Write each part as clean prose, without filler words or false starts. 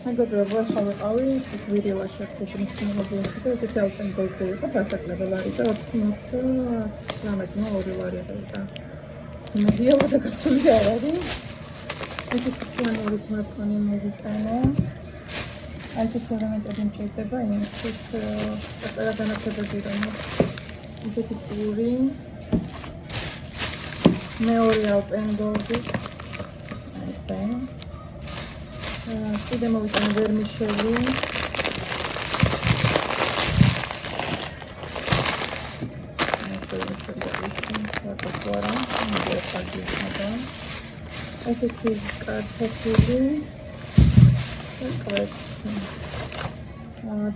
მეგობრებო, ახლა ვიყავი გვირილაში აქეთში მისმენებლაში და ესეთი ალპენ გოლდზე იყო დასაკლებელარი და 99 ლარი აღება. მედიალა და გასული არ არის. ესეთი ფლანელის მარწონი მოვიტანო. აი ესეთი ორნამენტები მჭირდება იმისთვის პატარა განათებები რომ ესეთი პური მეორე ალპენ გოლდი ესე კიდე მოვიტანე ვერმიშელი ესეთი კარტოფილი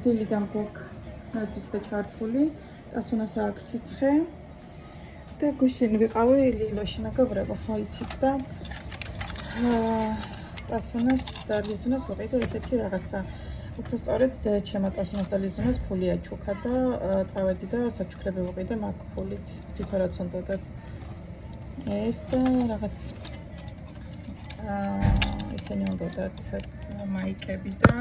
დილი გამგოგ ნაძვისფერ ჩართული ტასუნას აქვს სიცხე და გუშინ ვიყავი ლილოში მეგობრებო ხო იცით და ტასუნას და ლიზუნას მოვიდა ესეთი რაღაცა უფრო სწორედ ჩემო ტასუნას და ლიზუნას ფული აჩუქა და წავედი და საჩუქრები ვიყიდე მაგ ფულით თვითონ რაც უნდათ ეს და რაღაც ისინი უნდათ მაიკები და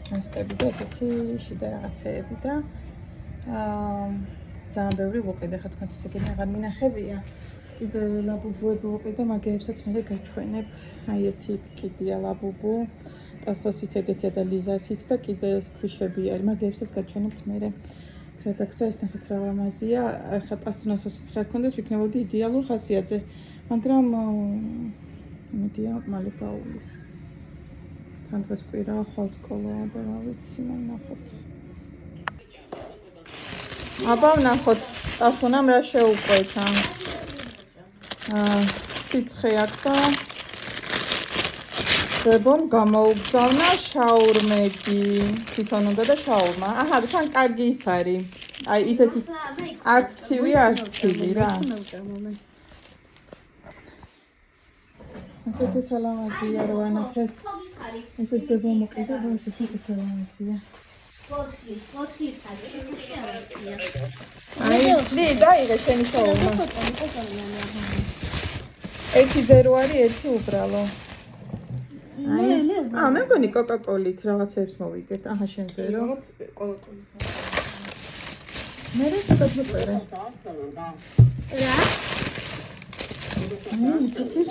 მასკები და ესეთი შიდა რაღაცეები და ძალიან ბევრი ვუყიდე ხა თქვენთვის ეგენი აღარ მინახებია კიდე ლაბუბუები ვუყიდე მაგერებსაც მე გაჩვენებთ აი ერთი კიდია ლაბუბუ ტასოსიც ეგეთია და ლიზასიც და კიდე ეს ქვიშები არის მაგერებსაც გაჩვენებთ მე გზადაგზა ეს ნახეთ რა ლამაზია ხა ტასუნასო სიცხე ქონდეს ვიქნებოდი იდეალურ ხასიათზე მაგრამ მედია მალე გაუვლის თან დღეს კვირა ხვალ სკოლაა და რა ვიცი ნახოთ აბა ნახოთ ტასუნამ რა შეუყვეთა სიცხე აქვს და დებომ გამოუგზავნა შაურმები თვითონ უნდა და შაურმა აჰა თან კარგი ის არის აი ისეთი არც ცივი არც ცივი რა ეს სალამაზია რა ანათეს ესეც დებომ მოკიდა და ესეც სალამაზია აი დაიღე შენი შაურმა ერთი ზერო არის ერთი უბრალო მე მგონი კოკაკოლით რაღაცებს მოვიგეთ აჰა შენ ზერო მე რეკადმოწერე რა ისეთი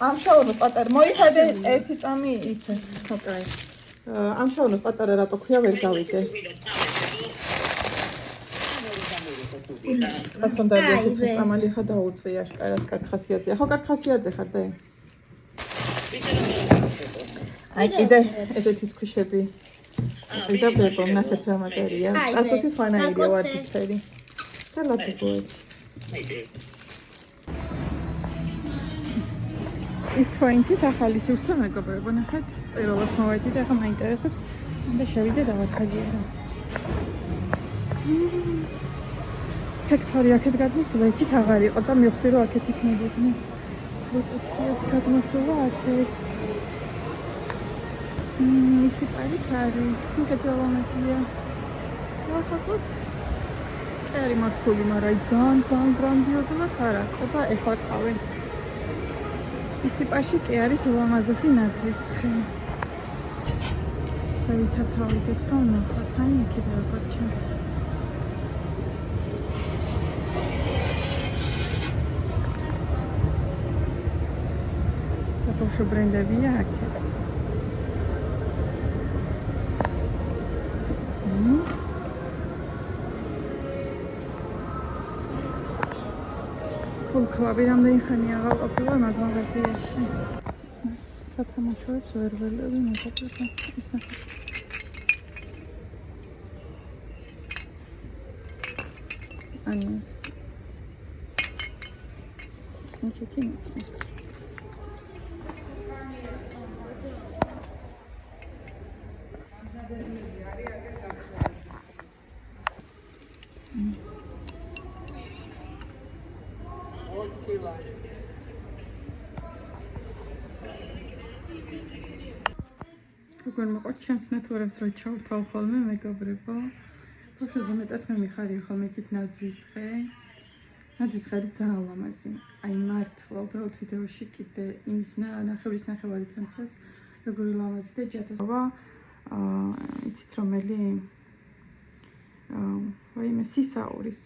ამ შაურმას პატარა მოიხადე ერთი წამი ისე ოკეი ამ შაურმას პატარა რატო ქვია ვერ გავიდე ასონდალი სიცხეს წამალი ხა დაუწია შკარად კარგ ხასიათზე ხო კარგ ხასიათზე ხარ და აი კიდე ესეთი ქვიშები ვიდა ბებო ნახეთ რა მატერია ასოსის ხანაირია ვარდისფერი და ლაპუპოები ის 20-ის ახალი სივრცე მეგობრებო ნახეთ პირველად მოვედი და ახლა მაინტერესებს და შევიდე დავაწყებია ფექტორი აქეთ გადმოსულა იქით აღარ იყო და მივხვდი რომ აქეთ იქნებოდნენ როტაციაც გადმოსულა აქეთ ისი პარიც არის თუნდაც ლამაზია ახლა კერი მართული მაგრამ ძალიან გრანდიოზულად არ აწყობა ეხლა ყავენ ისი პაში კი არის ლამაზესი ნაცრისხე საერთოდ ავიდეთ და ნახოთ აი იქით როგორ ჩანს საბავშვო ბრენდებია აქეთ კლუბი რამდენი ხანი აღარ ყოფილა მაგ მაღაზიაში სათამაშოებს ვერ ველები მაგასაც ის ნახეთ ანეს ისეთი მიცნით როგორ მოყვა ჩემს ნათურებს რო ჩავთავ ხოლმე მეგობრებო. ბავშვზე მეტად მე მიხარია ხოლმე იქით ნაძვის ხე. ნაძვის ხე არის ძალიან ლამაზი. აი მართლა უბრალოდ ვიდეოში კიდე იმის ნახევრის ნახევარი წამწეს როგორი ლამაზი და ჯადოსნობა. იცით რომელი ვაიმე სისაურის.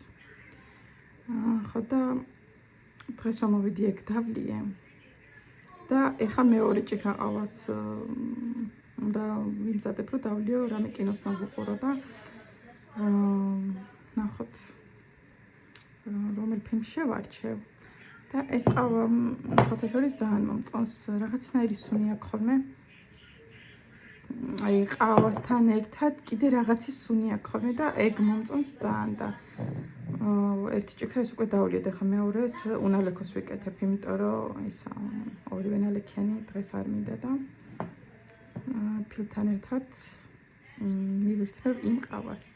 ხო და დღეს მომვიდი ეგ დავლიე. და ეხლა მეორე ჭიქა ყავას უნდა ვიმზადებ რომ დავლიო რამე კინოს მოვუყურო და ნახოთ რომელ ფილმს შევარჩევ და ეს ყავა სხვათა შორის ძალიან მომწონს რაღაცნაირი სუნი აქვს ხოლმე აი ყავასთან ერთად კიდე რაღაცი სუნი აქვს ხოლმე და ეგ მომწონს ძალიან და ერთი ჭიქა ეს უკვე დავლიე და ხა მეორეს უნალექოს ვიკეთებ იმიტომ რომ ისა ორივე ნალექიანი დღეს არ მინდა და ფილმთან ერთად მივირთმევ იმ ყავას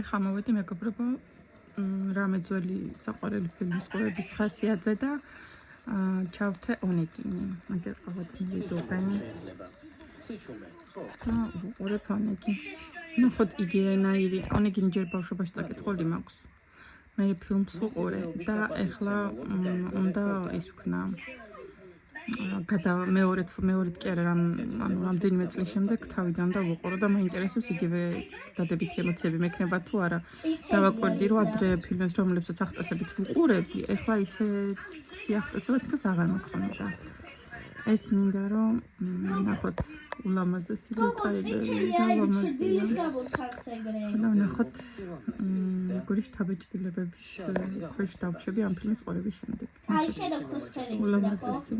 ეხლა მოვედი მეგობრებო რამე ძველი საყვარელი ფილმის ყურების ხასიათზე და ჩავთე ონეგინი მაგერ ყავაც მივიდობენ უყურებ ონეგინს ნახოთ იგივენაირი ონეგინი ჯერ ბავშვობაში წაკითხული მაქვს მე ფილმს უყურე და ეხლა უნდა ის ვქნა მეორედ კი არა ანუ რამდენიმე წლის შემდეგ თავიდან და ვუყურო და მაინტერესებს იგივე დადებითი ემოციები მექნება თუ არა დავაკვირდი რომ ადრე ფილმებს რომლებსაც ახტასებით ვუყურებდი ეხლა ისე ახტასება თქოს აღარ მაქონდა ეს მინდა რომ ნახოთ ულამაზესი ლიტაიბერი და ლამაზია და ნახოთ გურის თავეჭდილებების ქვეშ დავჩები ამ ფილმის ყურების შემდეგ ულამაზესი